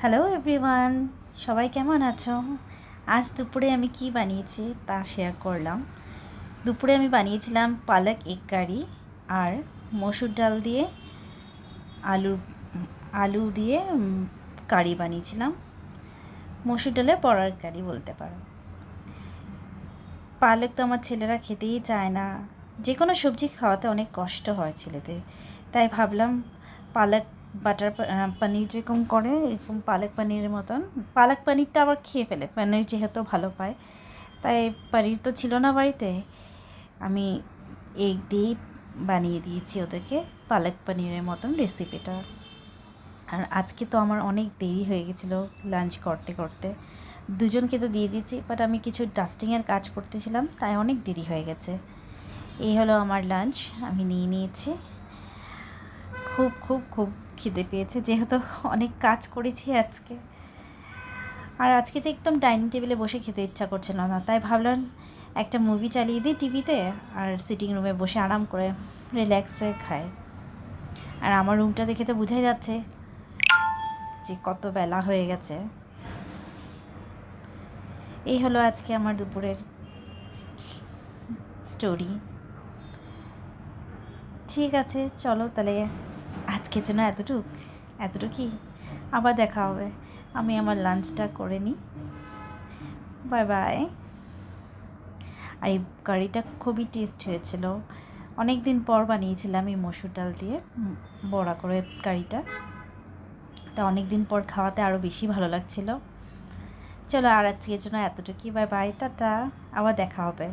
Hello everyone, সবাই কেমন আছো? আজ দুপুরে আমি কি বানিয়েছি তা শেয়ার করলাম। দুপুরে আমি বানিয়েছিলাম পালক এগ কারি আর মসুর ডাল দিয়ে আলু আলু দিয়ে কারি বানিয়েছিলাম। মসুর ডালে বড়ার কারি বলতে পারো। পালক তো আমার ছেলেরা খেতেই চায় না, যে কোনো সবজি খাওয়াতে অনেক কষ্ট হয় ছেলেদের, তাই ভাবলাম পালক বাটার পনির যেরকম করে এরকম পালক পনিরের মতন। পালক পনিরটা আবার খেয়ে ফেলে, পনির যেহেতু ভালো পায়, তাই পনির তো ছিল না বাড়িতে, আমি এগ দিয়েই বানিয়ে দিয়েছি ওদেরকে পালক পনিরের মতন রেসিপিটা। আর আজকে তো আমার অনেক দেরি হয়ে গেছিলো লাঞ্চ করতে করতে, দুজনকে তো দিয়ে দিয়েছি, বাট আমি কিছু ডাস্টিংয়ের কাজ করতেছিলাম, তাই অনেক দেরি হয়ে গেছে। এই হলো আমার লাঞ্চ, আমি নিয়ে নিয়েছি। খুব খুব খুব খিদে পেয়েছে, যেহেতু অনেক কাজ করেছি আজকে। আর আজকে যে একদম ডাইনিং টেবিলে বসে খেতে ইচ্ছা করছিল না, তাই ভাবলাম একটা মুভি চালিয়ে দিই টিভিতে, আর সিটিং রুমে বসে আরাম করে রিল্যাক্স হয়ে খাই। আর আমার রুমটা দেখে তো বোঝাই যাচ্ছে যে কত বেলা হয়ে গেছে। এই হলো আজকে আমার দুপুরের স্টোরি। ঠিক আছে, চলো তাহলে আজকের জন্য এতটুকুই। আবার দেখা হবে, আমি আমার লাঞ্চটা করে নিই। Bye bye. আর এই কারিটা খুবই টেস্ট হয়েছিল, অনেক দিন পর বানিয়েছিলাম এই মসুর ডাল দিয়ে বড়া করে কারিটা, তা অনেক দিন পর খাওয়াতে আরও বেশি ভালো লাগছিল। চলো আর আজকের জন্য এতটুকুই, বাই বাই, টাটা, আবার দেখা হবে।